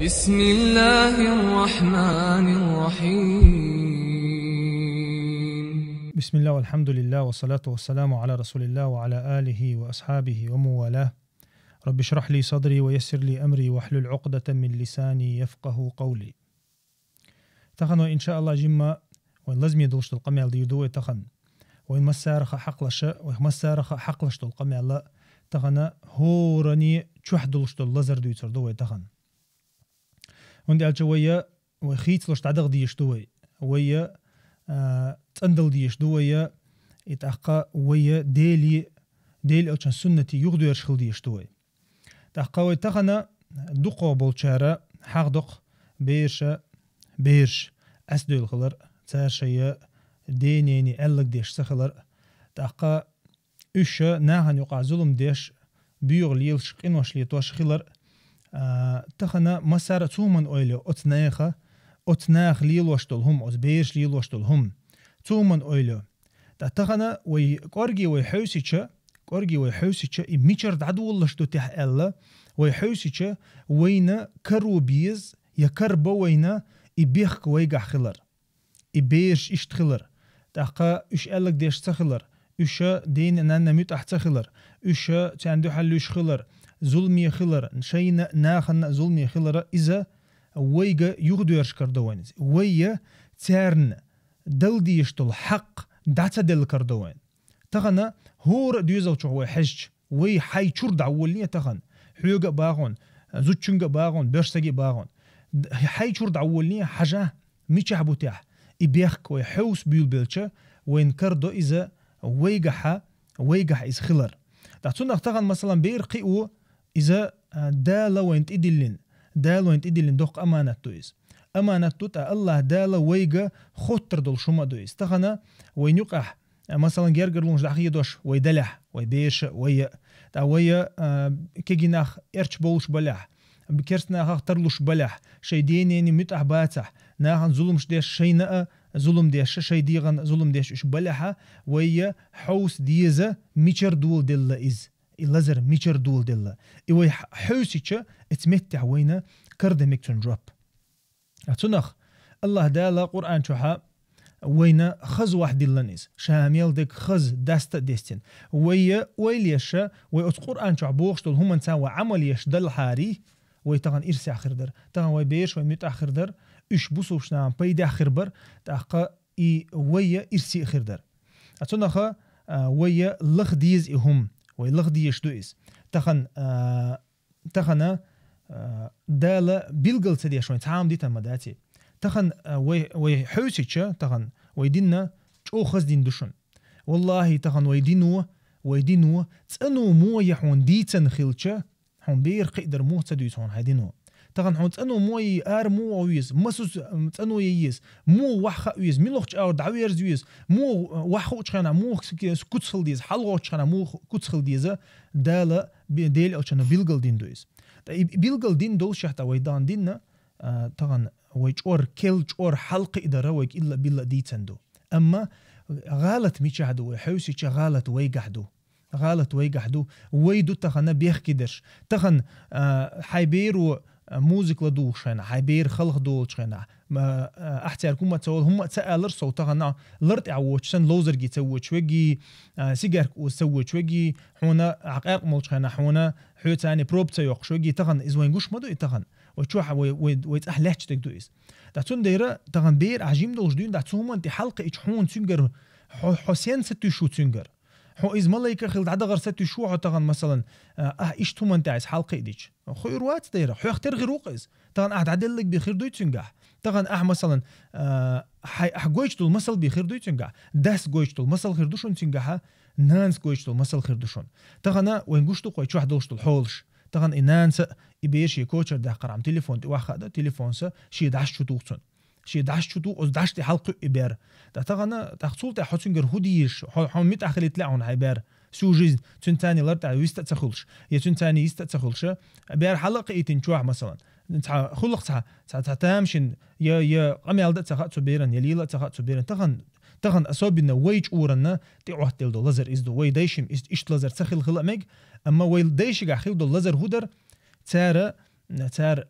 بسم الله الرحمن الرحيم. بسم الله والحمد لله والصلاة والسلام على رسول الله وعلى آله وأصحابه وموالاه. رب اشرح لي صدري ويسر لي أمري واحلل عقدة من لساني يفقه قولي. تخن إن شاء الله جمّا وين لازم يدلش القمع ديدوه تخن وين مسارخ حقلش ومسارخ حقلش القمع لا تخن هورني تشوحدلش اللزر ديتردوه تخن وندي الجوية وخيت لش تعدغ ديشتوي ويا تندل ديشتوي يتحقق ويا ديلي أوشان سنتي يغدو يرشخل ديشتوي تحقق ويتخنا دقو بولشارة حقدق بيرش أسدو الخلر تاشيا دينيني ألق ديش سخلر تحقق إشا ناهن يقع ظلم ديش بيغ ليلش قنوش ليتوش خلر تخنا مسار تومن أويلو أتناخ ليلوشتل هم أزبيش ليلوشتل هم تومن أويلو تخنا ويقرجي ويحوسيتش إميشر عدو الله شتو تح الله ويحوسيتش وينا كروبيز يكربو وينا إبيخ ويجح خلر إبيش إشتخلر تحقا إش ألق ديش تخلر إش دين أننا متح تخلر إش تعندو حلوش خلر ظلمي خلر شينا ناخن ظلمي خلر إذا ويجا يغدو يرشكر دوين ويا تارن دل ديشتل حق داتا دل كردوين تخنا هور ديوزل شو حج وي حي شور دعولني تخن حيوغا باغون زوتشونغا باغون برسجي باغون حي شور دعولني حاجة ميش عبوتيح إبيخك ويحوس بيلبلشة وين كردو إذا ويجح إز خلر تعطونا تخن مثلا بيرقيو إذا دالا وين تدلين دوق أمانتو إز أمانتو تا الله دالا ويجا خطر دول شما دو إز تخنا وين يقح مثلا جرجر لونج داخي دوش ويدلح ويبيش ويا كيجيناخ إرش بولش بلح بكرسنا اخترلوش بلح شي دينيني متح باتح ناخن ظلمش ديش شي نقا ظلم ديش شي ديغن ظلم ديش إش بلحة ويا حوس ديزة ميشر دول ديلا إز اللزر ميشر دول ديلا إيوه حوسيتش اتمتع وينا كردمك تنجرب أتنخ الله دالا قرآن شوحا وينا خز واحد دلنيز شاميل ديك خز داستا ديستين ويا ويليشا ويأت قرآن شوح بوغشتل هم نساوى عمل يشدل حاري ويتغن إرسي آخر در تغن ويبيش ويميت آخر در إش بوصوش نام بيد آخر بر تأقى إي ويا إرسي آخر در أتنخ ويا لخ ديز إهم ويلخ ديش دوئز تخن دالا بيلغل سديا شوين تعام ديتا مداتي تخن ويحوسيتش تخن ويدينا شو خز دين دوشن والله تخن ويدينو تسأنو مو يحون ديتن خيلتش حون بير قيدر مو تدويس هون هيدينو تخن حون تسأنو مو يار مو ويز مسوس تسأنو ييز مو وحخ ويز ميلوخش أو دعويرز ويز مو وحوش خنا مو كتسخل ديز حلوش خنا مو كتسخل ديزا دالا ديل أو شنو بيلغل دين دويز بيلغل دين دول شحتا ويدان ديننا تخن ويجور كيلجور حلق إدارة ويك إلا بيلا ديتندو أما غالت ميشهدو ويحوسيش غالت ويجحدو ويدو تخنا بيخ كدرش تخن حيبيرو موزيك لدوشنا حيبير خلق دولشنا احتياركم ما تقول هم تسألر صوت تخنا لرت عوتشن لوزر جي تسويش وجي سيجار وسويش وجي هنا عقاق مولشنا هنا حيوتاني بروب تيوق شوجي تخن إزوين جوش مدو تخن وتشوح ويتأهلش تقدو إز دعتون دايرة تغن بير عجيم دوش دين دعتون أنت حلقة إجحون تنجر حسين ستو شو تنجر حو إز ملايكة خلد عدا غير ستو شو تغن مثلا إيش توم أنت عايز حلقة إديش خيروات دايرة حو يختار غيروق إز تغن عدل لك بخير دوي تنجح تغن مثلا جويش دول مسل بخير دوي تنجح داس جويش دول مسل خير دوشون تنجحها نانس جويش دول مسل خير دوشون تغن وين جوش دول شو حدوش دول حولش تغن إنانس إبيش يكوتشر ده قرام تليفون واخد تليفون سا شي داش شو توصل شي داش شو تو داش تي حلقة إبر ده تغن تحصل تي حسنجر هوديش حم متأخر يطلعون هيبر سوجيز تنتاني لرتع ويست تخلش يا تنتاني يست تخلش بير حلقة يتنشوح مثلا نتع خلق تامشن يا قميل ده تخات سبيرن يا ليلة تخات سبيرن تغن أصابنا ويج أورنا تعوه تلدو لزر إزدو وي دايشم إشت لزر تخل خلق مج أما وي دايش جا خيل دو لزر هودر تار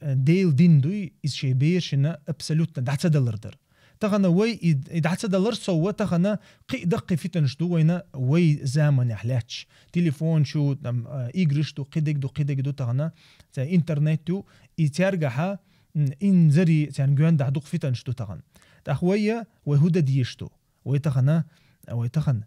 ديل دين دوي إز شي بير شنا أبسلوتنا دعتا دلردر تغنا وي دعتا دلر سوى تغنا قي دقي في تنشدو وينا وي زامن يحلاتش تليفون شو إيجرش دو قيدك دو تغنا تا إنترنت يترجعها إن زري تان جوان دعدوق في تنشدو تغن تأخويا وهودا ديشتو ويتغنا ويتغن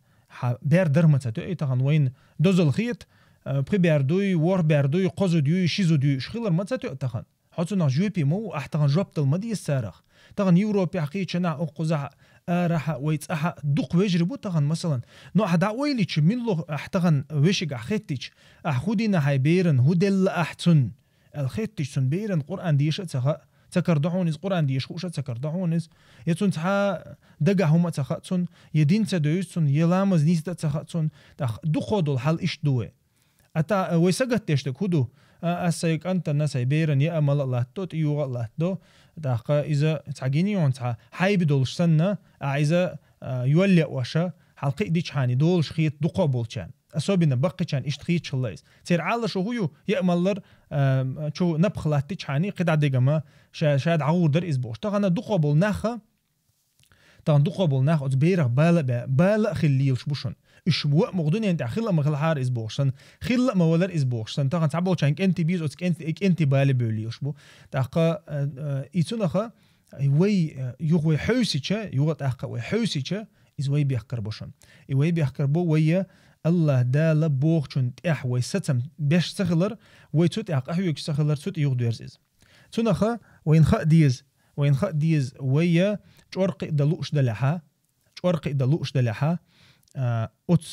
بير درمتا تو يتغن وين دوزل خيط بخي بيردوي وور بيردوي قوزو ديو شيزو ديو شخيلر متى تغن حتى نجوي بيمو أحتغن جوبت المدي السارخ تغن يوروبي حقيقة شنا أقوزع راح ويتأح دوق ويجربو تغن مثلا نو حدا ويليش من لو أحتغن ويشق أخيتش أخودينا هاي بيرن هودل أحتن الخيتش سن بيرن قرآن ديش تكر دعونيز قرآن ديش خوشة تكر دعونيز يتون تحا دقا هما تخاتون يدين تدويسون يلامز نيس تخاتون دخودو الحال إش دوه أتا ويسقط تشتك هدو أسيك أنت الناس بيرن يا أمال الله توت يوغ الله دو داق إذا تعجيني وانتها حيب دولش سنة إذا يولي واشا حلقي ديش حاني دولش خيط دقابل كان أصابنا بقي كان إشتخيت شللايز تير عالله شو هو يأملر شو نبخلات ديش حاني قد عديقة ما شاد عور در إزبوش تغانا دقابل ناخا تغان دقابل ناخا أتبيرغ بالا خليل شبوشن إشبوء مغدوني أنت خلا مغل حار إزبوشن خلا مولر إزبوشن تغان تعبول شانك أنت بيز أتك أنت بالي بولي يشبو تاقا إيتونخا وي يغوي حوسيشا يغوي تاقا وي حوسيشا إزوي بيحكر بوشن إيوي بيحكر بو ويا الله دال بوخشن تأح وي ستم بيش سخلر وي توت أح أحيوك سخلر توت يغدو يرزيز تونخا وين خا ديز ويا شورق دلوش دلحا أت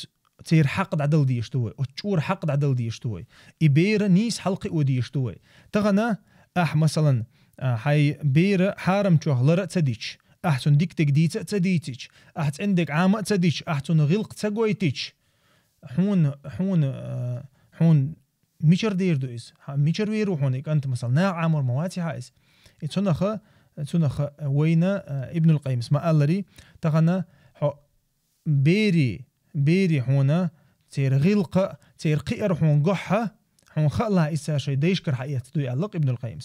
تير حقد عدل ديشتوي أتشور حقد عدل ديشتوي إبير نيس حلقي وديشتوي تغنا أح مثلا حي بير حارم شهلر تديش أحسن ديك تجديت تديتش أحت عندك عامة تديش أحسن غلق تجويتش حون ميشر دير دويس ميشر ويرو حونك أنت مثلا نا عامر مواتي حايس تونخ وينا ابن القيم اسمه ألري تغنا بيري حونا تير غلق تير قير حون قحة حون خلها إسا شي ديشكر حقيقة دوي ألق ابن القيم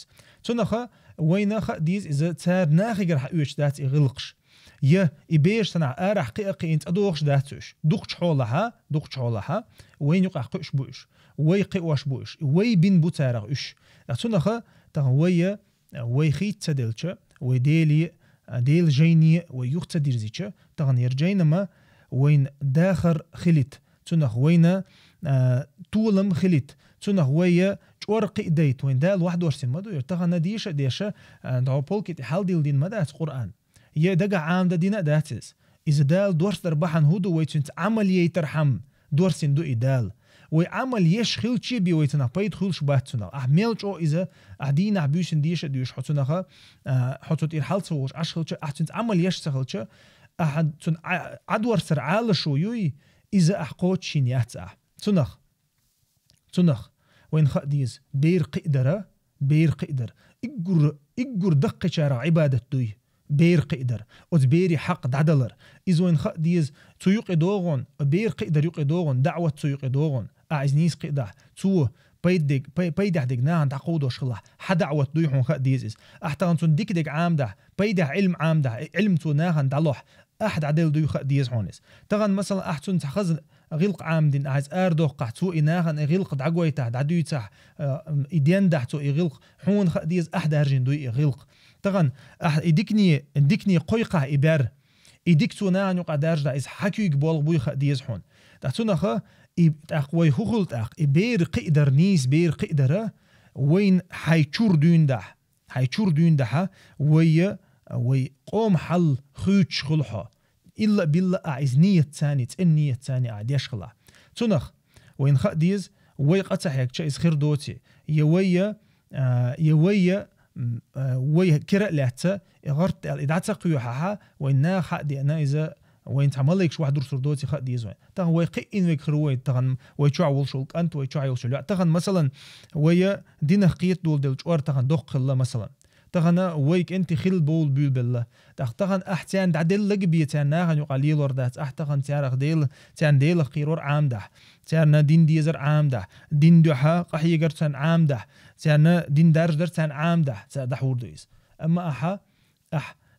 تونخ وينا خ ديز إذا تار ناخي حقيقة دات يغلقش يا إبيش سنع أرح قيقي إنت أدوغش داتوش دوغش حولها وين يقع قيش بوش وي قيوش بوش وي بين بوتارغ إش تونخ تغوية وي خيت تدلش وي ديل جيني ويوخ تديرزيش تغن يرجينما وين داخر خليت تونخ وينا طولم خليت تونخ ويا شورقي ديت وين دال 21 مدو يرتغن ديشة دعو بولكي حال ديل دين مدات قرآن يا دقا عام دا دينا داتس إذا دال دورس دربحن هودو ويتنت عمل يترحم دورسين دو إدال وعمل يش خيل شي بي ويتنا بايد خيل شباتنا أحمل جو إذا أدينا عبيوسن ديش حطونها حطوت إرحال سووش أشخل شي أحتنت عمل يش سخل شي أحد تن عدور سر عال شو يوي إذا أحقوت شينيات تنخ وين خا ديز بير قدر إجر دق شارع عبادة دوي بير قدر أتبيري حق دعدلر إذا وين خا ديز تيوق دوغون بير قدر يوق دوغون دعوة تيوق دوغون أعزنيس قدر تو بيدح دقناهن تعقودو شخلا حدعوة دويحون خا ديز أحتغن تون ديك عام ده بيدح علم عام ده علم توناهن دعلوح أحد عدل دوي خا ديز حونس تغن مثلا أحتون تخزن غلق عام دين أعز أردو قحتو إناهن غلق دعقوي تح دعدوي تح إديان دحتو غلق حون خا ديز أحد هرجين دوي غلق تغن إديكني قويقع إبار إديك توناهن يقع دارجدا إز حكيو يقبول بوي خا ديز حون تحتونا خا إبتاق ويخوخلت أق إبير قدر نيس بير قدر وين حيشور دون ده وي قوم حل خوش خلحة إلا بالله أعز نية ثانية النية ثانية عاديش خلا تنخ وين خا ديز وي قطع يك شيء خير دوتي يويا وي كرا لاتة غرت الإدعاء قيوحها وين خا دي أنا إذا وين تعمل لك شو واحد درس دوتي خا ديز وين تغن وي قين ويك خروي تغن وي تعول شو أنت وي تعول شو تغن مثلا وي دين قيت دول جوار تغن دق الله مثلا تغنا ويك انت خيل بول بول بالله تغن احتيان دعدل لق بيتان ناغن يقاليل وردات احتغن تيارخ ديل تيان ديل قيرور عامده تيارنا دين ديزر عامده دين دوحا قحيقر تان عامده تيارنا دين دارجدر تان عامده دحور دويس اما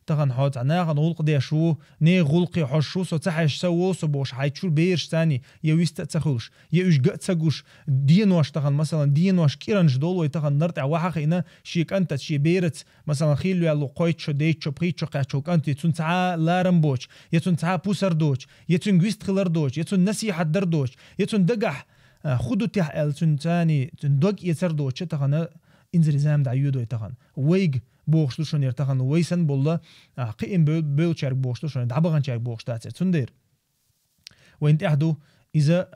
تغن حوت ناغن غلق دي شو ني غلقي حشو سو تحش سو بوش حيتشو بيرش تاني يويست تخلش يوش قت تغوش دين واش تغن مثلا دين واش كيرنج دول ويتغن نرتع واحق هنا شيك انت شي بيرت مثلا خيلو يالو قويتشو ديتشو بقيتشو قاتشو انت يتون تعا لارم بوش يتون تعا بوسر دوش يتون غويست خلر دوش يتون نسيحة در دوش يتون دقح خدو تح التون تاني تون دوق يتر دوش تغن انزل زام دعيودو يتغن ويق بوغشتوشون يرتغن ويسن بولا قيم بول شارك بوغشتوشون دعبغن شارك بوغشتات تندير وين تحدو إذا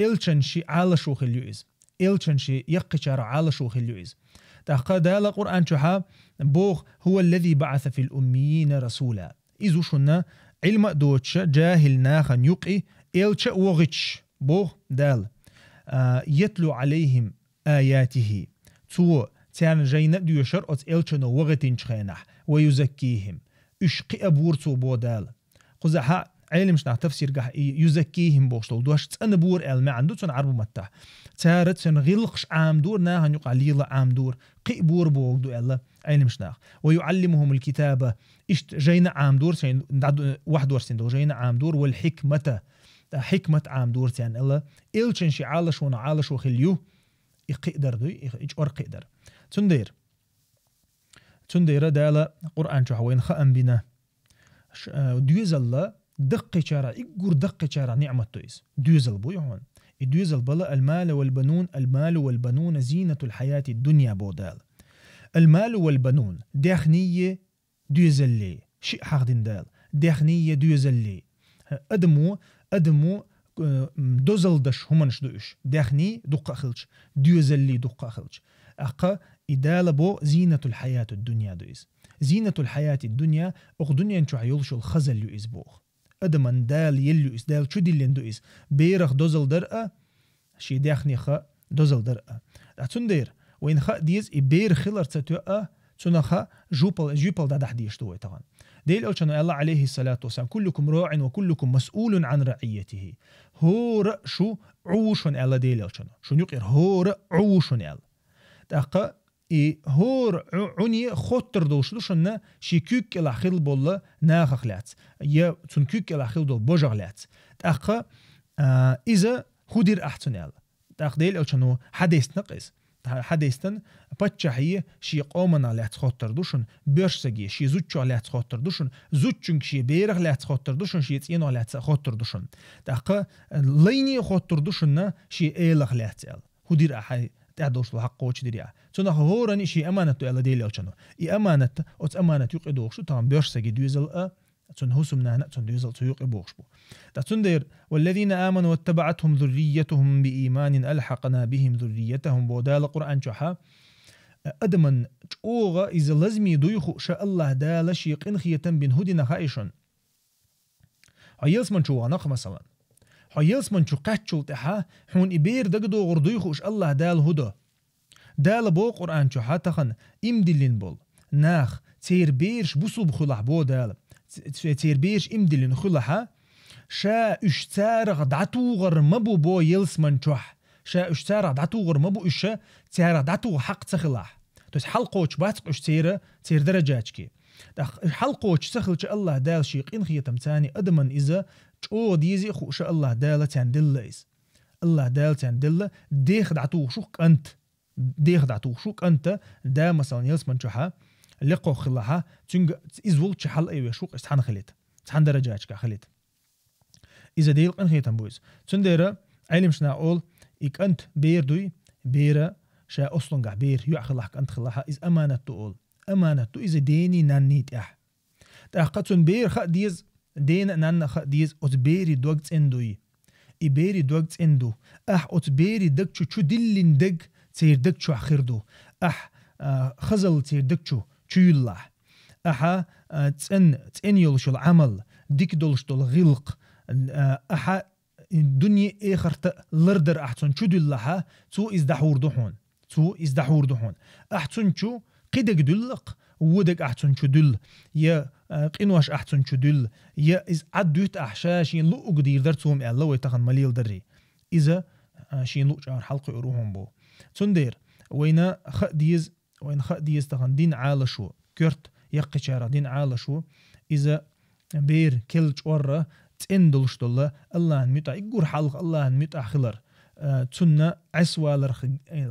إلشن شي على شو خليوز إلشن شي يقشار على شو خليوز تحقا دال القرآن شحا بوغ هو الذي بعث في الأميين رسولا إذو شنا علم دوتش جاهل ناخن يقي إلش وغتش بوغ دال يتلو عليهم آياته تو تان جينا ديوشر أت إلشنو وغتين شخينح ويزكيهم إشقي أبورتو بودال قزحا علمش نع تفسير قح يزكيهم بوشتول دوش تن بور ما عنده تن عربو متح تارت تن غلقش عام دور ناهن يقع ليلا عام دور قي بور بوغ دو إلا علمش ناخ ويعلمهم الكتابة إشت جينا عام دور تن واحد ورسين دو جينا عام دور والحكمة حكمة عام دور تن إلا إلشن شي عالش ونعالش وخليو يقدر دو يجور قدر تندير دالا قرآن شو حوين خأم بنا دوزل دقي شارع إقور دقي شارع نعمة تويس دوزل بو يهون دوزل بلا المال والبنون زينة الحياة الدنيا بودال المال والبنون داخنية دوزل لي شيء حاخدين دال داخنية دوزل لي أدمو دوزل دش همنش دوش داخني دقة خلش دوزل لي دقة خلش أقا إدالة بو زينة الحياة الدنيا دويس زينة الحياة الدنيا دنيا انشو عيولشو الخزل يويس بوغ أدمان دال يلو إس دال شو دي دويس بيرخ دوزل درقة شي داخني خا دوزل درقة أتون وين خا ديز إبير خلر تتوقع تنخا جوبل دا دحديش دوي طبعا ديل ألشانو الله عليه الصلاة والسلام كلكم راع وكلكم مسؤول عن رعيته هو شو عوشن الله ديل ألشانو شو نقر هو عوشن الله تاقا هور عني خطر دوشلوشنا شي كوك الأخير بولا ناخلات يا تون كوك الأخير دول بوجغلات تاقا إذا هدير أحسنال تاق ديل ألشانو حديث نقص حديثن بتشحية شي قومنا لات خطر دوشن بيرسجي شي زوتشو لات خطر دوشن زوتشنك شي بيرغ لات خطر دوشن شي تينو لات خطر دوشن تاقا ليني خطر دوشنا شي إيلغ لات هدير أحي تعدوش له حق وش دريا تنا هوراني شيء أمانة على ديل أوشانو أمانة أمانة يقدوش تام بيرسجي دوزل تن هسمنا نأتن دوزل تيوق بوش بو تندير والذين آمنوا واتبعتهم ذريتهم بإيمان ألحقنا بهم ذريتهم بودال القرآن شحا أدمن أوغا إذا لازمي دويخو شاء الله دال شيء إنخية بين هدنا خائشون هيلس من شو عنق مثلا هيلس من شو قتشل تحا حون إبير دقدو غردويخوش الله دال هدا دال بو قرآن شحا تخن إمدلين بول ناخ تير بيرش بوصل بخلح بو دال تير بيرش إمدلين خلحا شا اشتارغ دعتوغر مبو بو يلس من شح شا اشتارغ دعتوغر مبو إشا تيار دعتوغ حق تخلح توس حلقوش باتق اشتير تير درجاتك حلقوش تخلش الله دال شيق إنخية تمتاني أدمن إذا او ديزي خو شاء الله دال تان دلس الله دال تان دل ديخ دعتو شوك انت ديخ دعتو شوك انت دا مثلا يلس من شحا لقو خلها تنج ازول تشحل ايوه شوك استحن خليت استحن درجاتك خليت اذا ديل قنخي تنبوز تندير علمشنا اول اك انت بير دوي بير شا اصلا بير يعخلك انت خلها از امانه اول امانه اذا ديني نانيت اح تاقتن بير خ ديز دين نان خديز أتبيري دوغت إندوي إبيري دوغت إندو أتبيري دك شو دلين دك تير دك شو أخيردو خزل تير دك شو يلا تن يلشو العمل ديك دولش دول غلق الدنيا إخرت لردر أحسن شو دلها تو إزدحور دحون أحسن شو قدك دلق ودك أحسن شدل يا قنواش أحسن شدل يا إز عدوت أحشاشين لو قدير درتهم الله ويتخن مليل دري إذا شين لو جار حلقة يروحون بو تندير وين خديز تخن دين عالشو كرت يقشارة دين عالشو إذا بير كل جورة تندلش دله الله نميت يقول حلق الله نميت أخلر تسنة عسوالر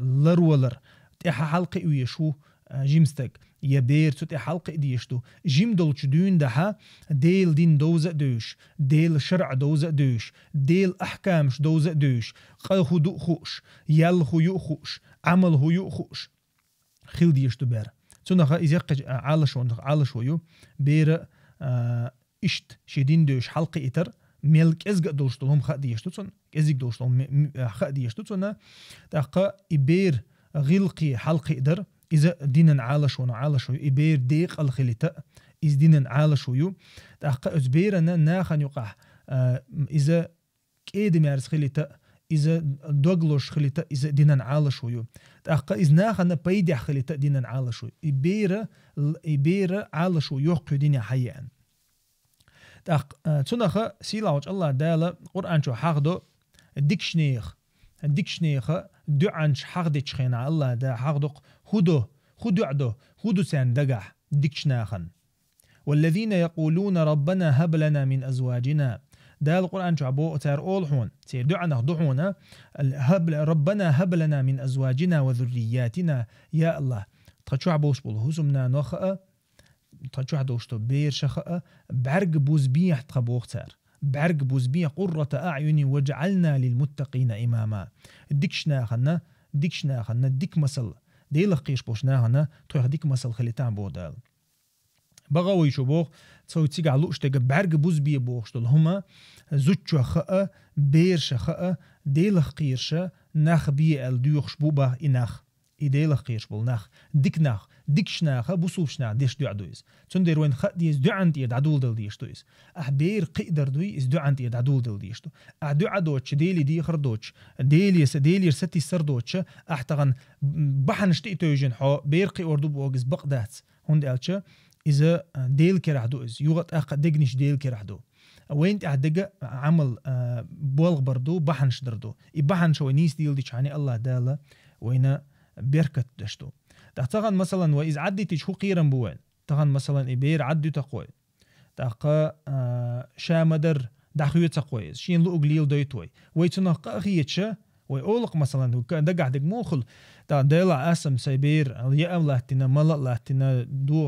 لرولر تيح حلقة ويشو جيمستك يبير تي حلقة ديشتو جيم دولش دون دها ديل دين دوزة دوش ديل شرع دوزة دوش ديل أحكامش دوزة دوش قاخو دو خوش يالخو يو خوش عملهو يو خوش خيل ديشتو بير تسنة خا إزيق عالشو يو بير إشت شدين دوش حلقة إتر ملك إزق دوشتلهم خا ديشتو تسن إزق دوشتلهم خا ديشتو تسنة تاقا إبير غلقي حلقة إدر إذا دينا عالشو إبير ديق الخليتا إذا دينا عالشو تاقا أزبيرنا ناخن يقع إذا كيد مارس خليتا إذا دوغلوش خليتا إذا دينا عالشو تاقا إذا ناخن بيدع خليتا دينا عالشو إبير عالشو يوقع دينا حيان تنخ سيلاوج الله دالا قرآن شو حقدو ديكشنيخ دعنش حقدش خينا الله دا حقدق خدو سان دقح ديكشناخن والذين يقولون ربنا هب لنا من أزواجنا دا القرآن شو عبو تار أولحون سير دعنا ضحونا ربنا هب لنا من أزواجنا وذرياتنا يا الله تخشو عبوش بول هزمنا نخأ تخشو عدوشتو بير شخأ برق بوزبيح تخبوخ تار برق بوزبيح قرة أعين وجعلنا للمتقين إماما ديكشنا خنا ديك مسل ديل قيش بوشنا هنا توي ديك مسل خليتان بودال بغاوي شو بوخ تسوي تيجي على لوش تيجي برق بوزبيه بوخشتل هما زوجو خأ بير شخأ ديل قيرش نخ بي الديوخش بوبا إنخ إديل قيرش بول نخ ديكشناخ بوسوفشنا ديش دو عدويز تندير وين خ ديز دو عند يد عدول دل ديش دويز بير قيدر دوي إز دو عند يد عدول دل ديش دو دو عدوش ديلي دي خردوش ديلي ستي سردوش تغن بحن شتيتو يجن حو بير قي أردو بوغز بقدات هند ألتش إذا ديل كرهدو إز يوغت دقنش ديل كرهدو وين دقة عمل بولغ بردو بحن شدردو بحن شو نيس ديل ديش عني الله دالا وين بيركت دشتو تغن مثلا وإذا عديتش هو قيرن بوين تغن مثلا إبير عدو تقوي تاقا شامدر داخوية تقوي شين لو قليل دويتوي ويتنقى أخيتش ويقولق مثلا دقع دق موخل تا ديلا أسم سيبير اليأم لاتنا ملق لاتنا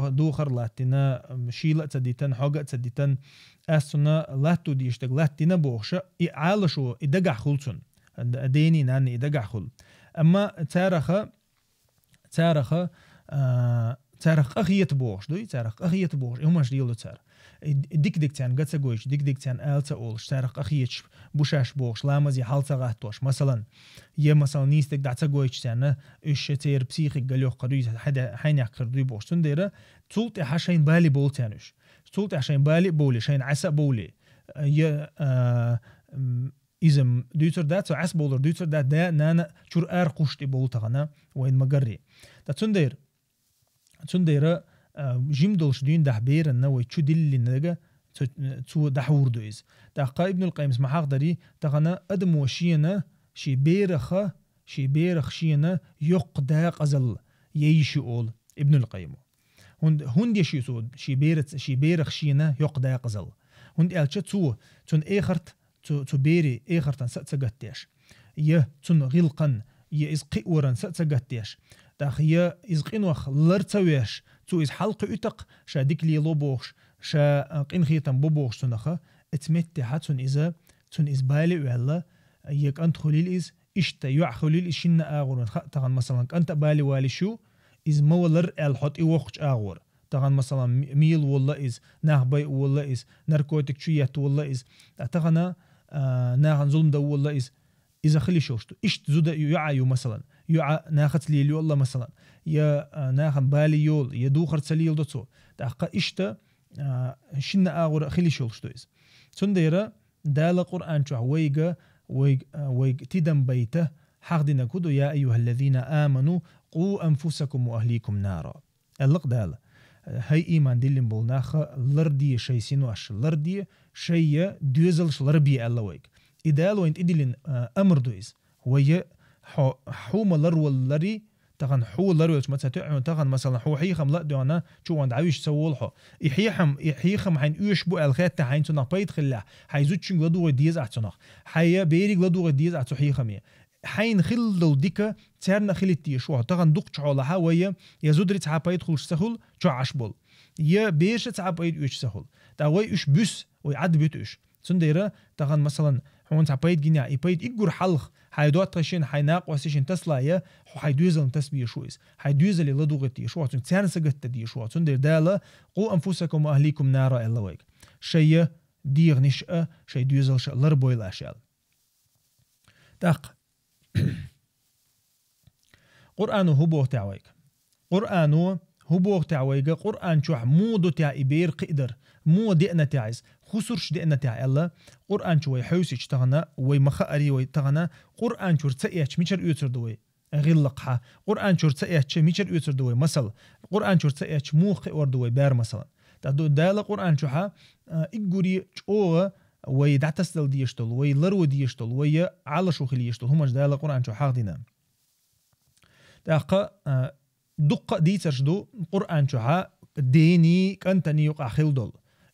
دوخر لاتنا شيلة تديتن حقة تديتن أسنا لاتو ديشتق لاتنا بوخشة عالشو إدقع خلصن ديني ناني إدقع خل أما تارخ أخية بوخش دوي تارخ أخية بوخش هماش ديالو تار ديك تان قد سجويش ديك تان آلتا أولش تارخ أخية بوشاش بوخش لامزي حالتا غاتوش مثلا مثلا نيستك دعتا جويش تان إيش تير بسيخك قاليوخ قدوي حدا حين يحكر دوي بوخش تنديره تولت حشين بالي بول تانوش تولت حشين بالي بولي شين عسى بولي إذا دوتر دات عس بولر دوتر دات دا نانا شور قشتي بول تغنا وين مقري تندير جيم دولش دين دحبير النوي تشو دل نجا تو دحور دويز تاقا ابن القيم اسمه حقدري تغنا ادم وشينا شي بيرخ شينا يقدا قزل ييشي اول ابن القيم هند يشي سود شي بيرخ شينا يقدا قزل هند الچ تون اخرت تو بيري اخرتن ستسقتيش تون غلقن إز قيورن ستسقتيش داخيا إز قينوخ لرتويش تو إز حلق يتق شا ديك لي لوبوخش شا قين خيتن بوبوخش تنخا اتمتي حتون إذا تون إز بالي وعلا يك أنت خليل إز إشتا يوع خليل إشينا آغور تغن مثلا أنت بالي والي شو إز مولر الحط إيوخش آغور تغن مثلا ميل والله إز ناخبي والله إز ناركوتيك شويات والله إز تغنا ناخن ظلم دو والله إذا خلي شوشتو إشت زودا يعايو مثلا ناخت لي والله مثلا يا ناخن بالي يول يا دوخر تسليل دوتسو تاقا إشتا شنا آغور خلي شوشتو إز تنديرا دالا قرآن شو ويق تدم بيته حق دينا كدو يا أيها الذين آمنوا قوا أنفسكم وأهليكم نارا اللق دال هاي إيمان دلين بولناخ لردي شي سينواش لردي شي دوزلش لربي الله ويك إدال وين إدلين أمر دويز وي حوم لرول لري تغن حو لرول متى تغن مثلا حو حيخم لا دوانا شو عند عايش سوولحو يحيخم حين يشبو الخيت حين تنا بيت خلا حيزوتشن غدو ديز اعتنخ حيا بيري غدو ديز اعتو حيخمي حين خلدو ديكا ترنا خلتي شو تغن دوق تشولها ويا يزودري تعب يدخل سهل شو عشبول يا بيش تعب يدش سهل تا وي اش بس ويعد بيتش سنديره تغن مثلا هون تعبيت جنيا يبيت يجور حلق حيدوت تشين حيناق وسيشن تسلا يا حيدوزل تسبيه شويس حيدوزل لدوغتي شو عشان تسان سجت دي شو عشان داله قو انفسكم واهليكم نارا الا ويك شيء دير نشأ شيء دوزل ش لربوي لاشال تاق قرآن هو تعويك قرآن هو تعويك قرآن شو مودو تاع إبير قدر مو دقنا تعيس خسرش دقنا تاع الله قرآن شو يحوسش تغنا ويمخاري ويتغنا قرآن شو تسيح ميشر يوتر دوي غلقها قرآن شو تسيح ميشر يوتر دوي مثلا قرآن شو تسيح موخ وردوي بار مثلا تدو دال قرآن شو ها إجوري شو ويدعتستل ديشتل ويلرو ديشتل ويا على شو خلي يشتل هم دال قرآن شو حاضنا تاق دقة دي ترشدو قرآن شو ها ديني كنتني يقع خلدل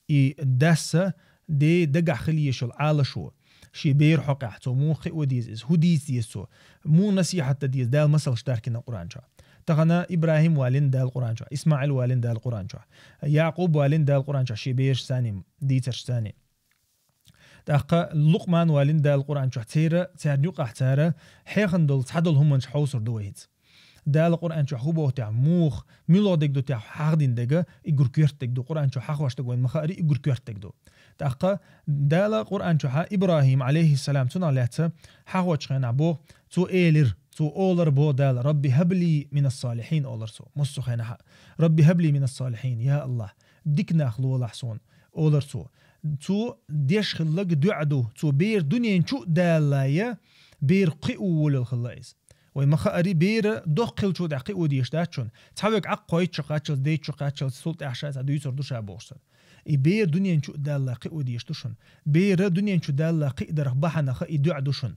إي داسة دي دقع خليش على شو شي بير حق احتو مو خي وديز هو ديز يسو مو نصيحة تديز دال مثل شتاركنا القرآن شو تغنى إبراهيم والين دال القرآن شو إسماعيل والين دال القرآن شو يعقوب والين دال القرآن شو شي بير ثاني دي ترش ثاني تاق لقمان والين دال القرآن شو تيرا تير يقع تيرا حيخندل تحدل هم حوصر دويت دال القرآن شو حبوه تاع موخ ميلودك دو تاع حاردين دقة يقول كيرتك دو قرآن شو حخواش تقوين مخاري يقول كيرتك دو تاق دال القرآن شو إبراهيم عليه السلام تنا لاتس حخواش خين عبو تو إيلر تو أولر بو دال ربي هبلي من الصالحين أولر سو مصو خين حق ربي هبلي من الصالحين يا الله ديكنا خلو لحسون أولر سو تو ديش خلق دعدو تو بير دنيا نشو دالايا بير قيول الخلايز ومخاري بير دقل شو دقي وديش داتشون تحاولك عقوي تشقاتشل دي تشقاتشل سلط احشاز ادو يسر دوشا بورصر اي بير دنيا نشو دالا قي وديش دوشون بير دنيا نشو دالا قي درخ بحنا خي دع دوشون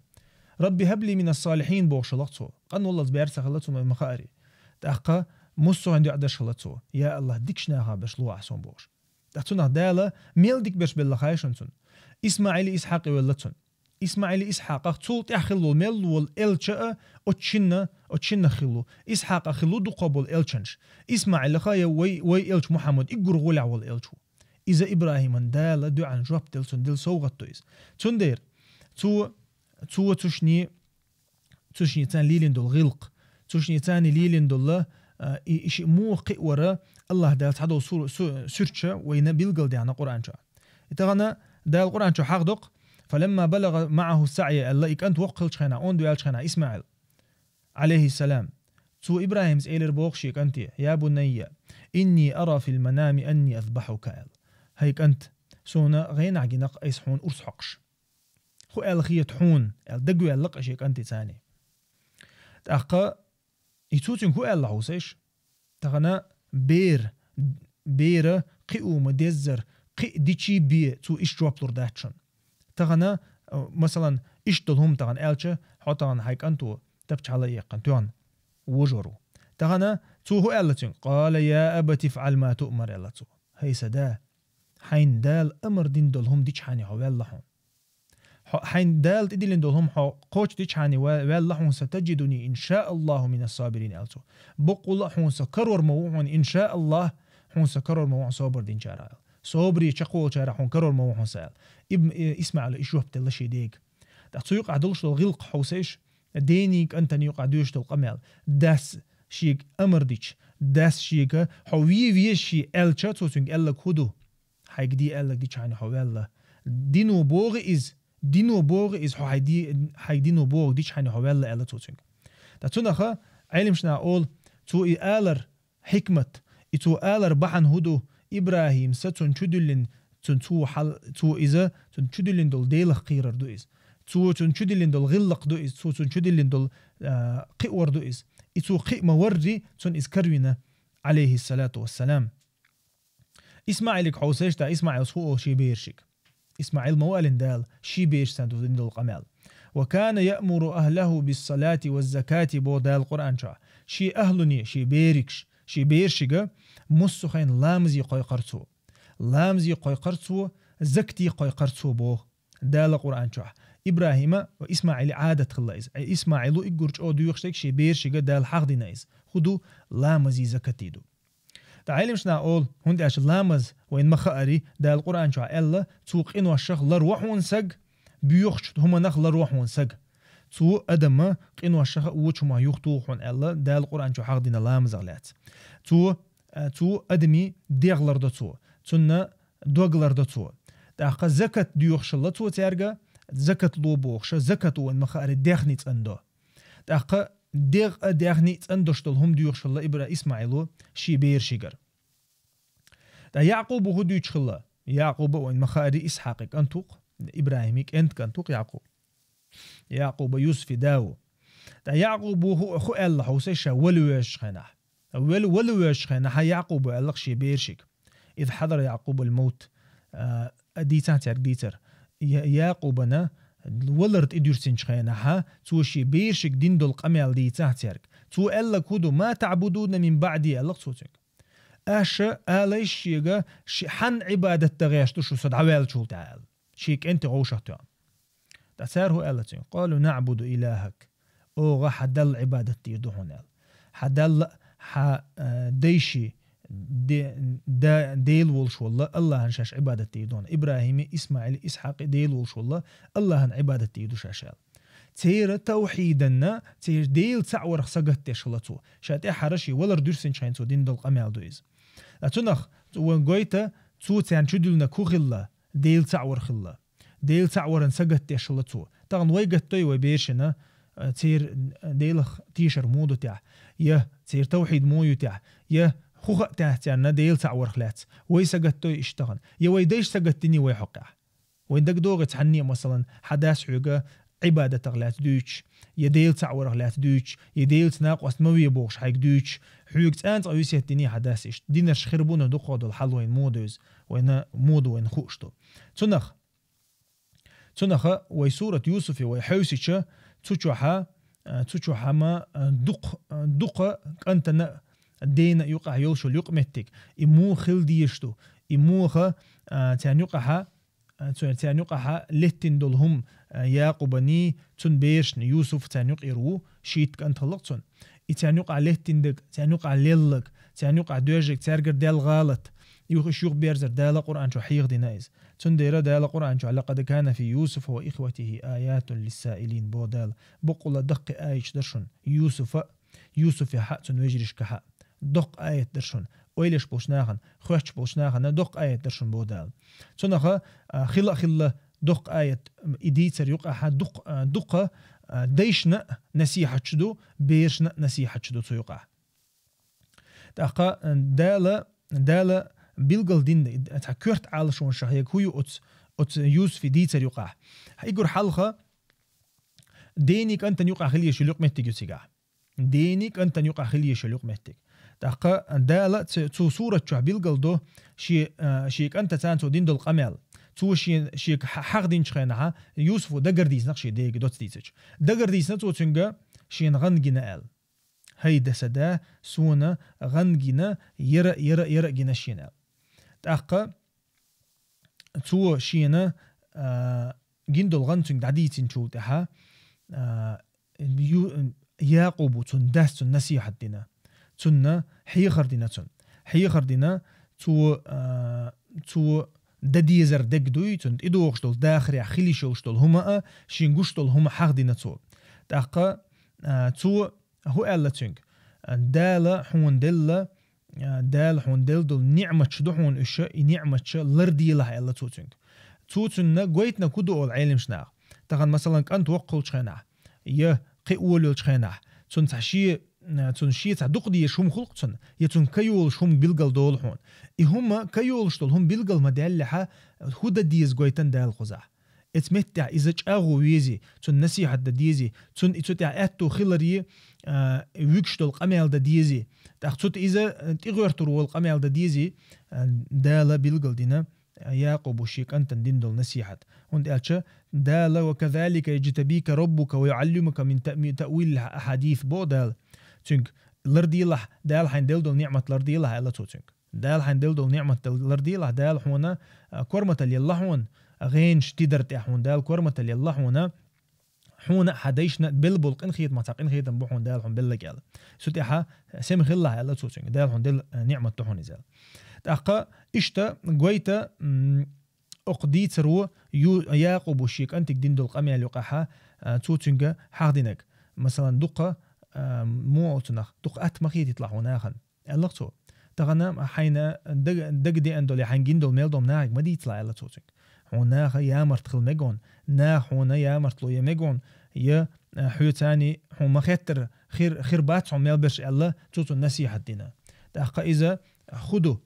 ربي هب لي من الصالحين بوشلطو قن والله زبير سخلتو مخاري تاقا مصو عندي عدش خلتو يا الله ديكشناها باش لو احسن بوش تحتنا دالا ميل ديك باش بالله خايشنتون اسماعيل اسحاق ولتون إسماعيل إسحاق تولت أخلو مل والإلشة أتشنا خلو إسحاق خلو دو قبل إلشنش إسماعيل خايا وي إلش محمد إجر غلع والإلشو إذا إبراهيم دال دو عن جواب تلسون دل سوغت تويس تندير تو تشني تان ليلين دول غلق تشني تاني ليلين دول إشي موقع ورا الله دال تحدو سورتشا وينبيل قل دي عنا قرآن شا إتغانا دال قرآن شا حقدق فلما بلغ معه السعي الله إكنت وقل شخنا أون دوال شخنا إسماعيل عليه السلام تو إبراهيم سئلر بوخشي كنتي يا بني إني أرى في المنام أني أذبحك هيك أنت سونا غين عجنق أيسحون أرسحقش خو الخية حون الدقو اللقش هيك أنت ثاني تأقى يتوتن خو الحوسش تغنى بير قيو مدزر قي ديشي بي تو إشتوابلور داتشن تغنى مثلا اشتلهم تغن الچه حتى هيك انتو تبش على يقنتون وجرو تغنى تو هو التين قال يا ابت افعل ما تؤمر التو هي سدا حين دال امر دين دولهم ديش حاني والله حين دال تدين دولهم قوش ديش حاني والله ستجدني ان شاء الله من الصابرين التو بقول حون سكرر موعون ان شاء الله حون سكرر موع صابر دين جارا صبري شقو شارحون كرر موحون سال اسمع على إيش وقت الله شيء ديك تحسوق عدلش الغلق حوسيش دينيك أنتني يقعدوش القمال داس شيك أمر ديش داس شيك حوي ويشي ألشة توسنج ألك هدو حيك دي ألك ديش عن حوالله دينو بوغ إز حي دينو بوغ ديش عن حوالله ألا توسنج تحسونا علمشنا أول تو آلر حكمة تو آلر بحن هدو إبراهيم ستون شدلن تو حل تو إذا تون شدلن دول ديلخ قيرر دو إز تون شدلن دول غلق دو إز تون شدلن دول قيور دو إز إتو قي موري تون إز كروينة عليه الصلاة والسلام إسماعيل حوسيش تا إسماعيل سوء شي بيرشك إسماعيل موالن دال شي بيرش سندو دين القمال وكان يأمر أهله بالصلاة والزكاة بودال القرآن شي أهلني شي بيركش شي بيرشك مسخين لامزي قوي قرصو لامزي قوي قرصو زكتي قوي قرصو بو دال القرآن إبراهيم وإسماعيل عادة خلايز أي إسماعيلو إجورج أو ديوخشتك شي بيرشك دال حق دينايز خدو لامزي زكتيدو تعلمشنا أول هند أش لامز وين مخاري دا القرآن شو إلا توق إنو الشخ لروح ونسق بيوخش هما نخ لروح ونسق تو أدم إنو الشخ وش ما يختوخ ون إلا دا القرآن شو حق دينا لامز غلات تو أدمي ديغلر دتو تنا دوغلر دتو دا زكاة ديوخش الله تو تيرجع زكاة لو بوخش زكاة وين مخاري ديخنيت أندو دا ديغني أندوشتل هم ديوخش الله إبرا إسماعيلو شي بير شجر دا يعقوب هو ديوخش الله يعقوب وين مخاري إسحاق أنتوق إبراهيمك أنت كنتوق يعقوب يوسف داو دا يعقوب هو أخو الله حوسيشا ولوش خناح ولوش خناح يعقوب الله شي بير شك إذ حضر يعقوب الموت ديتر يعقوبنا ولرت إدرسين شخينها تو شي بيرشك دين دول قميل دي تحتيرك تو ألا كودو ما تعبدون من بعدي ألا تصوتك أشا أليش شيغا حن عبادة تغيشتو شو صد عوال شو تعال شيك أنت غوشتو تساره ألا تين قالوا نعبد إلهك أوغا حدل عبادة تيدوهن حدل ديشي ديل ولش والله الله هنشاش عبادة تيدون إبراهيم إسماعيل إسحاق ديل ولش والله الله هن عبادة تيدو شاشال تير توحيدنا تير ديل تعور خسقت تشلتو شات حرشي ولا ردرسن شاين تو دين دول قمال دويز أتنخ وين قويتا تو تان شدلنا كوخلا ديل تعور خلا ديل تعور نسقت تشلتو تغن ويقتوي وبيشنا تير ديلخ تيشر مودو تاع يه تير توحيد مويو تاع يه خوخ تاعنا ديل تعور خلات ويسقتو يشتغل يويديش سقتني ويحقع وين دك دوغت حني مثلا حداس حوجه عباده تغلات دوتش يديل تعور خلات دوتش يديل تناقص موي بوش حق دوتش حوجت انت او يسيتني حداسش دينش خربونه دقود الحل وين مودوز وين مود وين خوشتو تنخ ويسوره يوسف ويحوسچ تشوحا ما دق انت دين يقع يلشو يقمتك إمو خل ديشتو إموها تان يقعها لتن دولهم ياقوبني تن بيرشن يوسف تان يقيرو شيت كان طلقتن تان يقع لتن دك تان يقع ليلك تان يقع دوجك تارجر دال غلط يخشوق بيرزر دال قرآن شو حيغ دينايز تن ديرا دال قرآن شو لقد كان في يوسف وإخوته آيات للسائلين بودال بقول دق آيش درشن يوسف حق تن ويجرش كحق دق آية درشن ويلش بوشناهن خوش بوشناهن دق آية درشن بودال تنخ خلا دق آية إديتر يقع دق ديشنا نسيحة شدو بيرشنا نسيحة شدو تيقع تاقا دال بيلقل دين تحكرت على شون شهيك هو أت يوسف ديتر يقع هيقول حلقة دينك أنت يقع خليه شلوق متك يسيقع دينك أنت يقع خليه شلوق متك تاقا دالة تو صورة شعبيل قلدو شيك أنت تانتو دين دول قمال تو شيك حق دين شخينها يوسف دقر ديس نقشي ديك دوت ديسج دقر ديس نتو تنجا شين غنجنا آل هيدا سدا سونا غنجنا يرى جنا شين تاقا تو شينا جين دول غنتن دعديتين شو تها ياقوب تن داس نسيحة دينا تنا حيخر دينا تو دديزر دقدوي تن إدوغشتول داخري خليشوشتول هما شينغوشتول هما حق دينا تو تاقا تو هو ألا تنك دال حون دل دول نعمة شدوحون إشا نعمة لردي لها ألا تو تنك تو تنا قويتنا كدو العلم شناغ تاقا مثلا كانت وقل شخيناه يه قيولو شخيناه تن تحشي تون شيء تعدق دي شوم خلق تون يتون كيول شوم بيلقل دول هون إهما كيول شتول هم بيلقل مدلحة هودا ديز قويتن دال خزاح اتمتع إذا أغو ويزي تون نصيحة ديزي تون إتوتع أتو خلري ويكشتو القمال ديزي تأخذت إذا تغيرتو القمال ديزي دالا بيلقل دينا يعقوب وشيك أنت ديندل نصيحة هند ألشا دالا وكذلك يجتبيك ربك ويعلمك من تأويل الأحاديث بو دال تنك لردي الله دال حين دل نعمة لردي الله ألا تنك دال حين دل نعمة لردي الله دال هنا كرمة لله هون غين شتدرت أحون دال كرمة لله هنا حديشنا بلبل قنخيت ما تقين خيت بحون دال هون بلقال ستيها سمخ الله ألا تنك دال هون دل نعمة تهون زال أقا إشتا قويتا أقديت رو يعقوب وشيك أنتك ديندل قميل يقاها توتنجا حاضنك مثلا دقة موتنخ دقة أتمخيت يطلع هناخن اللقطو تغنى حين دق دي أندول حين جندل ميلدوم ناعك ما دي يطلع على توتنج هناخ يا مرتخل مجون ناخ هنا يا مرتلو يا مجون يا حيوتاني هم مخيتر خير باتش هم يلبش الله توتو نصيحة دينا أقا إذا خدو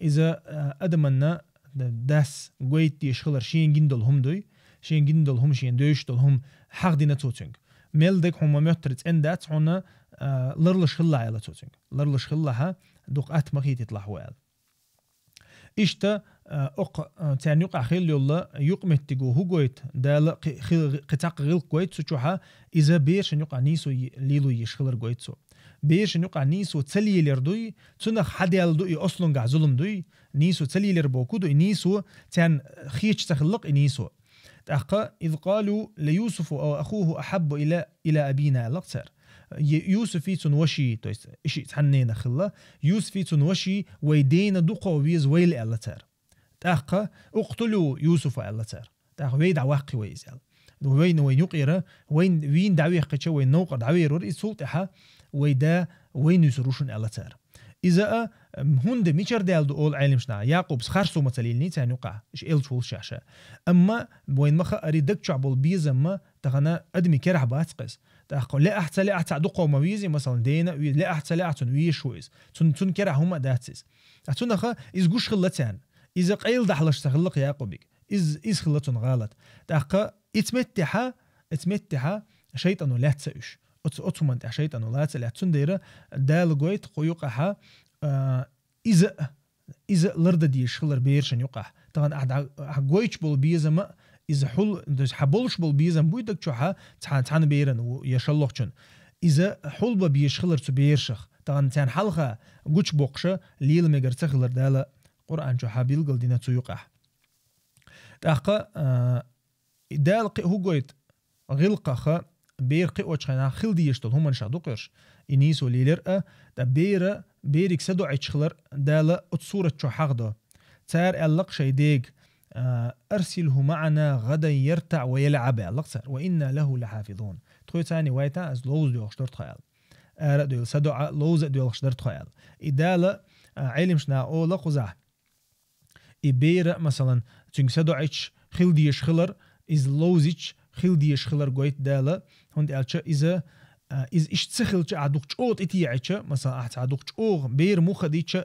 إذا أدمنا داس قويت يشخلر شين جندل هم دوي شين جندل هم شين دويشتل هم حق دينا توتنج ميلدك هم ميوترت اندات هنا لرلش خلا على توتنج لرلش خلاها دقات مخيت يطلع وال إشتا تاني يقع خيل يلا يقمت تجو هو قويت دال قطع غيل قويت سوتشوها إذا بيرش يقع نيسو ليلو يشخلر قويت سو بيرش يقع نيسو تسلي لردوي تنخ حد يلدوي أصلاً قاع ظلم دوي نيسو تسلي لربوكو دوي نيسو تان خيش تخلق نيسو تأقى إذ قالوا ليوسف أو أخوه أحب إلى أبينا لقصر يوسف تنوشي تويس إشي تحنينا خلا يوسف تنوشي ويدين دقوا ويز ويل ألتر تأقى اقتلوا يوسف ألتر تأقى ويد عواقي ويزال وين يقيره وين دعوي قتشة وين نوقع دعوي رؤي سلطحة ويدا وين يسروشن ألتر إذا هند ميشر دالدو أول عالم شنا يعقوب سخرسو مثليني تاني وقع إيش إلتول شاشة أما وين مخا أريدك شعبول بيز أما تغنى أدمي كرح باتقس تأخذ لا أحد دقوا مويزي مثلا دينا لا أحد ويش ويز تون كرح هما داتس أتون أخا إز جوش خلتان إذا قيل دحلش تخلق يعقوبك إز خلتون غلط تأخذ اتمتها شيطان لا تسويش أتمنى شيطان لا تسلع تنديره دال قويت قيوقها إذا لرد ديش خلر بيرشن يقع طبعا أحد قويتش بول بيزما إذا حبولش بول بيزم بويدك شوها تحان بيرن ويشلوخشن إذا حلبة بيش خلر تبيرشخ طبعا تان حلقة قوتش بوقشة ليل ميقر تخلر دال قرآن شوها بيلقل دينا تيوقع تأقى دال هو قويت غلقخ بير قوتش خنا خلدي يشتل هم نشادوقرش إنيسو ليلرأ دا بيرك سدو عيشخلر دالا اتصورة شو حقده تار اللق شيديق أرسله معنا غدا يرتع ويلعب اللقصر وإنا له لحافظون تخوي تاني وايتا از لوز ديو خشدر تخيل ديو سدو لوز ديو خشدر تخيل إدالا علم شنا أو لقزح إبير مثلا تنك سدو عيش خلدي يشخلر إز لوزيش خلدي يشخلر قويت دالا هند ألشا إذا إيش تسخل عدوك تشوت إتيعتش مثلا عدوك تشوغ بير مخديتش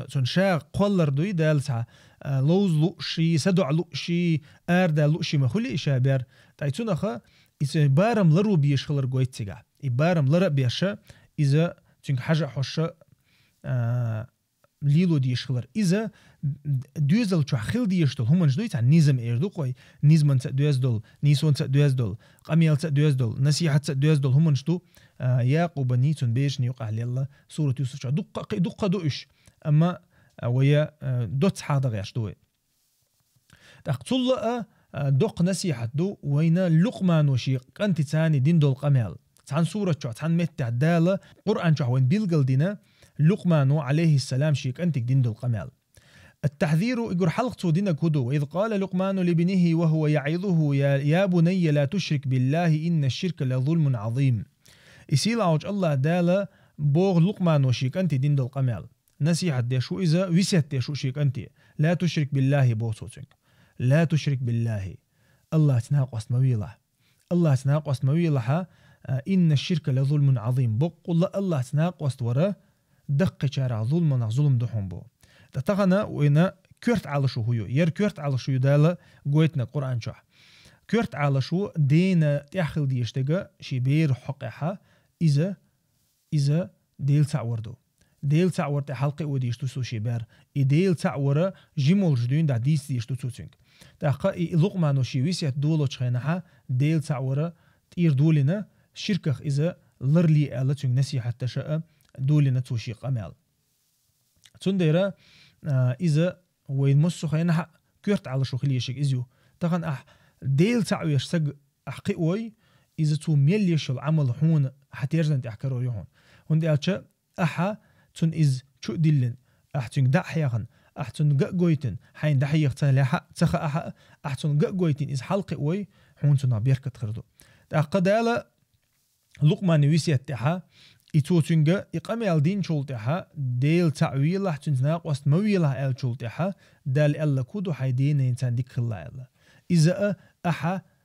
تون شاق قلر دوي دالسها لوز لوشي سدع لوشي أردا لوشي مخلي إشابير تايتون أخا إذا بارم لرو بيشخلر قويت تيجا إبارم لرب بيشة إذا تنك حاجة حشة ليلو ديشخلر إذا دوزل شو خل ديشتل هم نجدويت عن نظام إيردو قوي نظام تدوزدل نيسون تدوزدل قميل تدوزدل نصيحة تدوزدل هم نجدو يعقوب نيتون بيش نيوقع لله سورة يوسف شو دقة دوش أما ويا دوت حاضر يشدوي تقتل دق نصيحة دو وين لقمان وشي أنت تاني دين دول قميل عن سورة شو عن متع دالة قرآن شو وين بيلقل دينا لقمان عليه السلام شيك أنتك دين دول قمال التحذير يقول حلقته دينا كدو وإذ قال لقمان لابنه وهو يعظه يا بني لا تشرك بالله إن الشرك لظلم عظيم يسيل عوج الله دالة بوغ لقمان وشيك أنت دين دول قمال نصيحة دي شو إذا وسيت دي شو شيك أنت لا تشرك بالله بوصوتك لا تشرك بالله الله تناقص مويلة الله تناقص مويلة إن الشرك لظلم عظيم بقول الله تناقص ورا دق شارع ظلم دحوم بو تتغنى وإنا كرت على شو هيو ير كرت على شو دالة قويتنا قرآن شح كرت على شو دينا تأخل ديشتجا شي بير حقها إذا ديل تعوردو ديل تعور تحلقي وديشتو سو شي بير ديل تعور جمول جدين دا ديس ديشتو تسوتينك تاقا لقمانو شي ويسيت دولو تشخينها ديل تعور تير دولنا شركخ إذا لرلي آلتون نسيحة تشاء دولنا توشي قمال تنديرا إذا وين مصو خينها كرت على شو خليشك إزيو تغن ديل تعو يشتق أحقئوي إذا تو ميليش العمل هون حتيرزن تحكرو يهون هون دي ألتش تون إز شو دلن تون دحيغن تون قويتن حين دحيغ تخا تون قويتن إز حلقئوي هون تون بيركت خردو تأقدالا لقمان ويسيت تحا إتو تونغ إقامي الدين شول تحا ديل تعويله تنتناق وست مويله آل شول تحا دال ألا كودو حيدين إنسان ديك خلا ألا إذا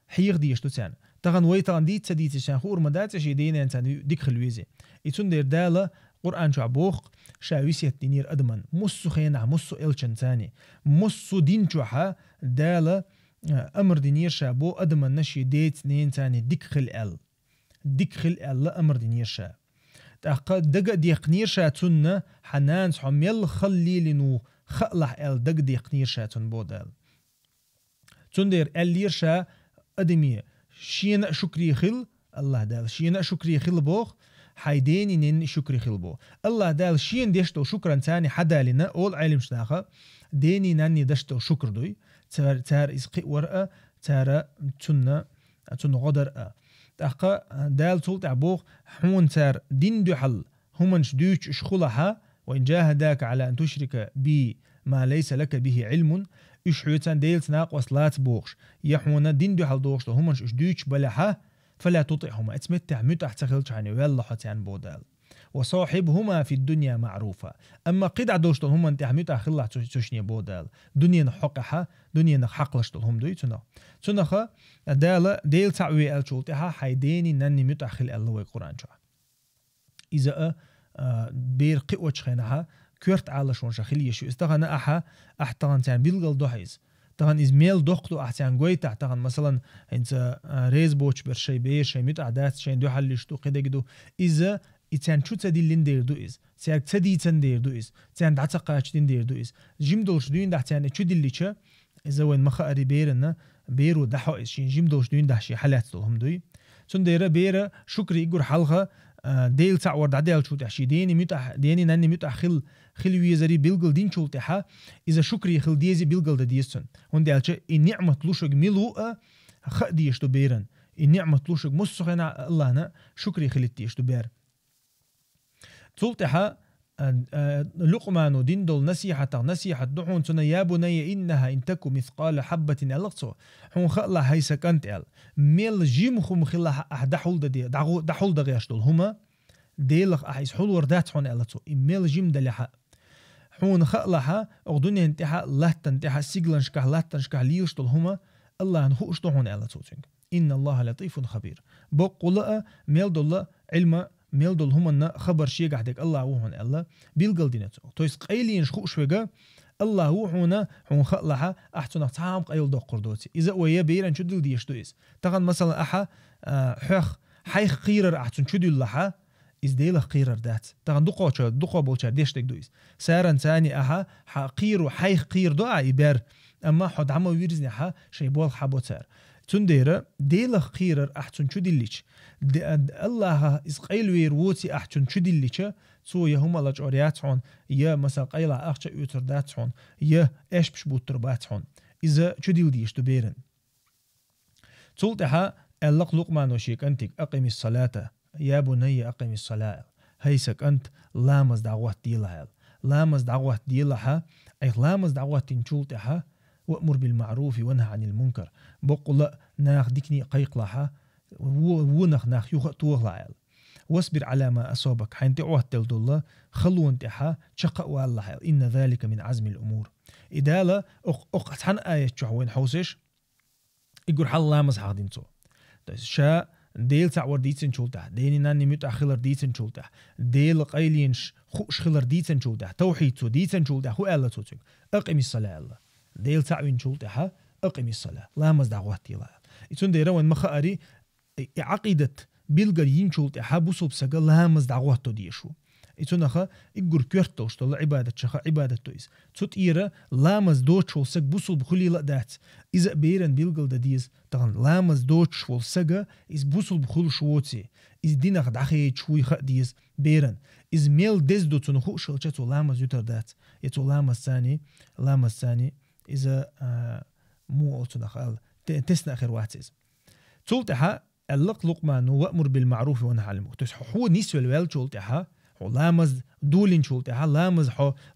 حيغ ديشتو تان تغن ويتغن ديت سديت شان خور مدات شيدين إنسان ديك خلويزي إتون دير دالا قرآن شعبوخ شاويسيت دينير أدمن مصو خينع مصو إلشن تاني مصو دين شوحا دالا أمر دينير شابو أدمن نشي ديت نين تاني ديك خل أل ديك خل أل أمر دينير شا تأقد دق ديقنير شاتون حنان حميل خلي لنو خلح ال دق ديقنير شاتون بودال تندير اللير شا أدمي شين شكري خل الله دال شين شكري خل بوخ حيديني نين شكري خل بو الله دال شين ديشتو شكرا تاني حدا لنا أول علم شناخة ديني ناني دشتو شكر دوي تار إسقي ورقة تار تن غدر تأقى دال طول عبوخ حون تار دين دو حل همنش دوش اشخلها وإن جاهداك على أن تشرك بي ما ليس لك به علم اشحيوتان ديل تناق وصلات بوخش يحون دين دو حل دوخش همنش اشدوش بلحا فلا تطعهما اتمتع متع تخلش عني ويلا حتان بودال وصاحبهما في الدنيا معروفة أما قدع دوشتل هم انت متع خلع تشني بودال دنيا نحقها دنيا نحقلشتل هم دوي تنخ ديل تعوي الشولتها حيديني نني متع خل الله وقرآن شو إذا بير قوة خينها كرت على شون شخلية شو استغنى أحتغن تان بيلغل دوحيز تغن إزميل دقتو أحتان قويتع تغن مثلا انت ريز بوش برشي بير شي متع دات شي دو حلشتو قده قدو إذا إتان شو تدلين دير دو إز تان تديتن دير دو إز تان دعتقاش دير دو إز جمدولش دوين دحتان شو دليشة إذا وين مخاري بيرنا بيرو دحو إز شين جمدولش دوين دحشي حالات دولهم دوي تون ديرا بيرا شكري إيقور حلقة ديل تعور دعديل شو تحشي ديني ناني متع خل ويزاري بيلقل دين شو تحا إذا شكري خل ديزي بيلقل دا ديستن هون ديالش إن نعمة لوشق ملوء خ ديشتو بيرن إن نعمة لوشق مصخنا الله نا شكري خلت ديشتو بير تلتها لقمان دين دول نسيحة دحون تنا يا بني إنها إن تكو مثقال حبة ألقصو حون خلا هيسا كانت أل ميل جيم خم خلا دحول دي دحول دغياش دول هما ديلخ أحيس حول وردات حون ألقصو ميل جيم دلها حون خلاها أغدني انتها لا تنتها سيجلنشكه لا تنشكه ليش دول هما الله نخوش دحون ألقصو إن الله لطيف خبير بقول ميل دول علم ميل دول هما خبر شيء قاعدك الله وهون الله بيلقل دينته تويس قيلين شخو شويقة الله وهونا هون خلها أحسن تعام قيل دو قردوتي إذا ويا بيرن شو دل ديش تويس تغن مثلا حخ حيخ قيرر أحسن شو دل لها إز ديله قيرر دات تغن دقوا بولشار ديش تك دويس سارن ثاني قير وحيخ قير دو عيبر أما حد عمو ويرزني شي بول حبوتار تندير ديله قيرر أحسن شو دليش الله إز قيل ويروتي أحسن شو دليش سو يهم الله جورياتهم يا مثلا قيلا أخش يوترداتهم يا إيش بشبوترباتهم إذا شو دل ديش تبيرن تلتها لقمان وشيك أنتك أقيم الصلاة يا بني أقيم الصلاة هيسك أنت لامز دعوات ديلها لامز دعوات ديلها أي لامز دعوات تنشولتها وأمر بالمعروف ونهى عن المنكر بقول ناخ ديكني قيق لها ونخ يوخ لعيل واصبر على ما أصابك حين تعوات تلد الله خلو انتحا شقا والله إن ذلك من عزم الأمور إذا لا أقتحن آية شوين حوسش يقول حال لامز حاقدين تو شا ديل تعور ديتن شولته ديني ناني متأخلر ديتن شولته ديل قيلينش خوش خلر ديتن شولته توحيد تو ديتن شولته هو ألا توتك أقيم الصلاة الله ديل تعوين شولته أقيم الصلاة لامز دعوات الله يتون ديرا وين مخاري عقيدة بيلقى ينشولت حابوسو بسقى لامز دعواتو ديشو يتون أخا يقول كيرتوش طلع عبادة شخا عبادة تويس تسوت إيرا لامز دوتشول سق بوسو بخلي لا دات إذا بيرن بيلقى داديز طبعا لامز دوتشول سقى إز بوسو بخل شووتي إز دينا خد عخي شوي خا ديز بيرن إز ميل ديز دو تنخو شلشتو لامز يتر دات يتو لامز ثاني إذا مو أوتنا خال تسنا آخر واتيز تولتها اللق لقمان وأمر بالمعروف ونهى عن المنكر هو نسوي الويل تولتها هو لامز دولين تولتها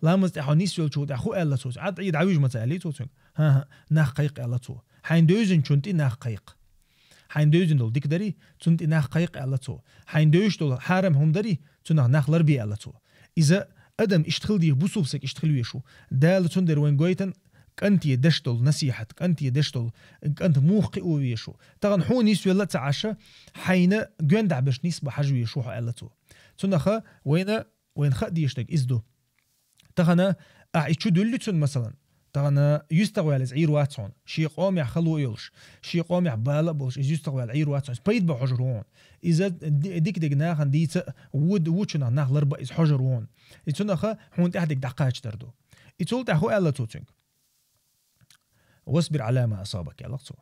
لامز تحو نسوي تولتها هو ألا توس عاد عيد عويج مسألة توس ها ناخ قيق ألا تو حين دوزن شنتي ناخ قيق حين دوزن دول ديك دري شنتي ناخ قيق ألا تو حين دوز دول حرم هم دري تناخ ناخ لربي ألا تو إذا أدم اشتغل دي بوسوبسك اشتغل ويشو دال تندر وين جويتن كنت يدشتل نصيحة كنت يدشتل كنت موقع ويشو طبعا هو نيسو يلا تعشى حين جندع باش نسبة حاجة ويشو حالته تنخا وين خد يشتك إزدو طبعا أعيشو دولي تن مثلا طبعا يستوى على زعير واتسون شي قوم يخلو يلش شي قوم يحبالا بولش يستوى على زعير واتسون بيد بحجرون إذا ديك ناخ ديت وودشنا ناخ لربا إز حجرون تنخا هون تحدك دقاش تردو يتول تحو ألا توتنك واصبر على ما أصابك يا لقصو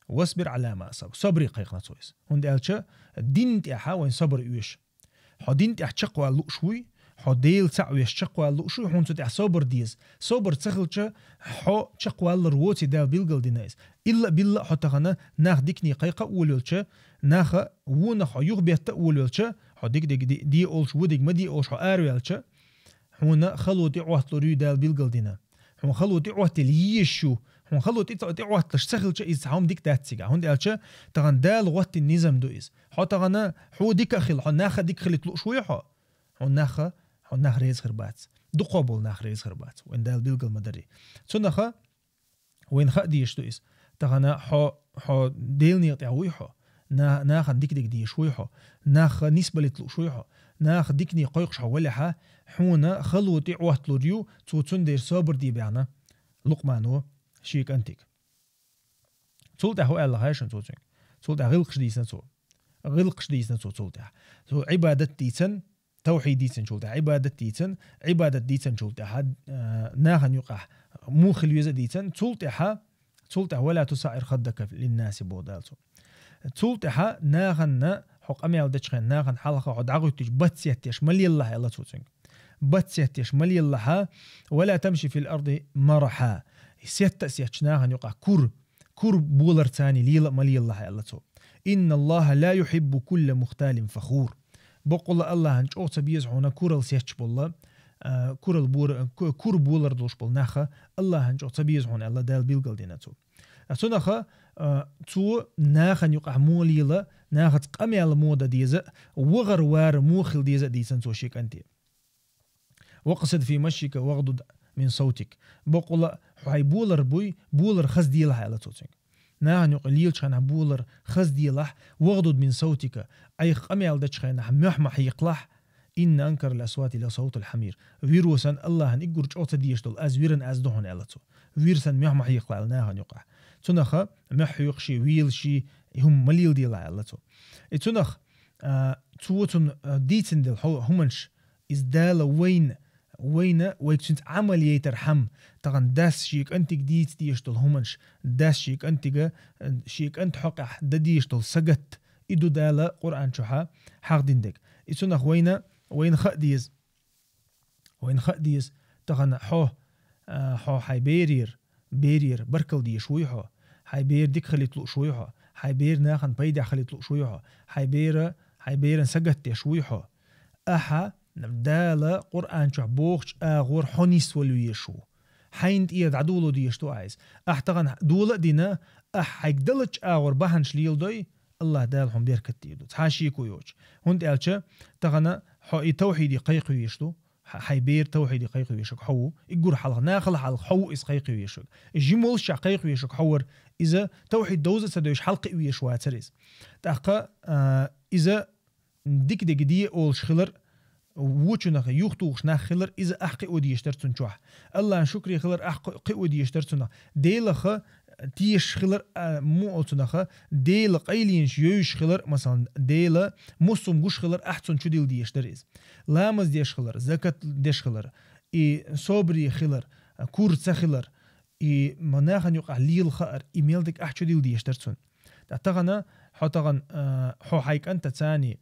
واصبر على ما أصابك صبري قيقنا تويس هون قالش دين تيحا وين صبر يوش حو دين تيح شقوى اللقشوي حو ديل تعويش شقوى اللقشوي هون تيح صبر ديز صبر تسخلش حو شقوى الروتي دال بيلقل دينايس إلا بالله حو تغنى ناخ ديكني قيقا أولولش ناخ ونا حو يغبيت أولولش حو ديك دي أولش وديك ما دي أولش حو آروالش هون خلو دعوات لريو دال بيلقل دينا هون خلو دعوات ليشو هون خلو تعوات لش سخلش إز هم ديك داتسيجا هون دالش تغن دال وقت النظام دويز حو تغنى حو ديك أخيل حو ناخ ديك خليت لو شوي حو هون ناخ ريز خربات دو قابل ناخ ريز خربات وين دال بيلقل مدري سو ناخ وين خا ديش دويز تغنى حو ديل نيطيعوي حو ناخ ديك دي شوي حو ناخ نسبة لتلو شوي حو ناخ ديكني قيقش حولها حونا خلو تعوات لوريو توتون دير صبر دي بيعنا لقمانو شيك أنتك تولته هو الله هايشن توتنك تولته غلقش ديسن تولته عبادة ديسن توحيد ديسن تولته عبادة ديسن تولته ناخن يقع مو خليوزة ديسن تولته ولا تسعر خدك للناس بودالتو تولته ناخن حق أمي ودشخن ناخن حلقة عد عقوتش بتسيتش ملي الله يلا توتنك بتسيتش ملي الله ولا تمشي في الأرض مرحا سيتشناها يقع كور بولر تاني ليلا ملي الله يلا تو إن الله لا يحب كل مختال فخور بقول الله هنج أو تبيز هنا كورل سيتش بالله كور بولر دوش بالناخه الله هنج أو تبيز هنا الله دال بيلقل دينا تو أتوناخه تو ناخن يقع موليلا ناخد قمي على مودا ديزا وغر وار موخل ديزا تو شيك أنتي وقصد في مشيك واغضض من صوتك بقول حي بولر خز ديلها على صوتك نحن يقليل شان بولر خز ديله واغضض من صوتك أي قمي على دشخنا محمح يقلح إن أنكر الأصوات إلى صوت الحمير فيروسا الله هن إجرج أو تديش دول أزويرن أزدهن على صوت فيروسا محمح يقلع نحن يقع تنخ مح يقشي ويل شي هم مليل ديله على صوت تنخ توتن ديتن دل همنش إزدال وين ويكسنت عملية ترحم طبعا داس شيك أنت جديد ديشتل همنش داس شيك أنت حقع ديشتل سجت إدو دالة قرآن شوحا حق ديندك إتسونخ وين خديز طبعا حو حي بيرير بركل دي شوي حي بير ديك خليت له شوي حي بير ناخن بيدا خليت له شوي حي بير سجت شوي أحا دالة قرآن شو بوخش آغور حنيس ولويشو حين إياد عدولو ديشتو عايز أحتغن دولة دينا أحيك دلتش آغور بحنش ليل دوي الله دالهم بيركت ديدو تحاشيكو يوج هند قالش تغنى حي توحيدي قيقو يشتو حي بير توحيدي قيقو يشك حو يقول حلق ناخل حلق حو إس قيقو يشك الجمول شع قيقو يشك حور إذا توحيد دوزة سدوش حلق يشوا تريز تأقى إذا ديك دي أول شخلر ووچنخ يختوخ نخلر إذا أحقي ودي يشترتون شوح الله شكري خلر أحقي ودي يشترتون ديلخ تيش خلر مو ألتنخ ديل قيلينش يوش خلر مثلا ديل مصم جوش خلر أحسن شو ديل دي يشتريز لامز ديش خلر زكاة ديش خلر صبري خلر كورت خلر مناخن يقع ليل خار إيميلدك أحشو ديل دي يشترتون تغنى حتغن حو حيك أنت تاني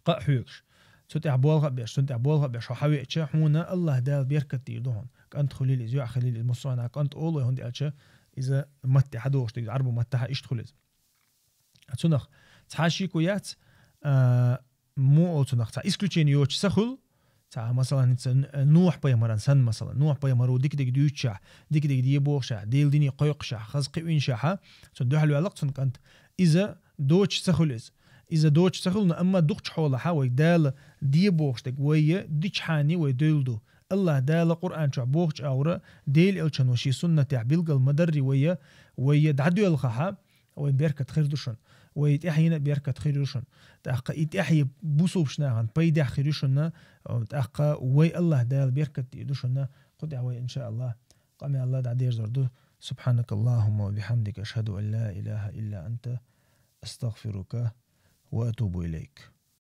قحوكش سوت عبولها بيش سوت عبولها بيش حوي اتش حونا الله دال بيركت يدهون كنت خليل زيو خليل المصانا كنت اول هوندي اتش اذا مت حدوش تي عربو متها ايش تخلص اتسنخ تحاشي كويات مو اتسنخ تا اسكلوتشين يوش سخل تا مثلا نوح بيمران سن مثلا نوح بيمرو ديك ديوتشا ديك ديبوشا ديل ديني قيقشا خزقي وينشاها سن دو حلو علاقه كنت اذا دوتش سخلز إذا دوتش سخلنا أما دوتش حولها ويدال دي بوختك ويا ديش حاني ويدلدو الله دال قرآن شع بوختش أورا ديل إلشان وشي سنة تعبيلق المدري ويا دعدو يلخها وين بيركت خير دوشن ويتأحينا بيركت خير دوشن تأقا يتأحي بوصوب شناهن بيدح خير دوشن تأقا وي الله دال بيركت دوشن قد عوي إن شاء الله قام الله دعدير زردو سبحانك اللهم وبحمدك أشهد أن لا إله إلا أنت أستغفرك وأتوب إليك.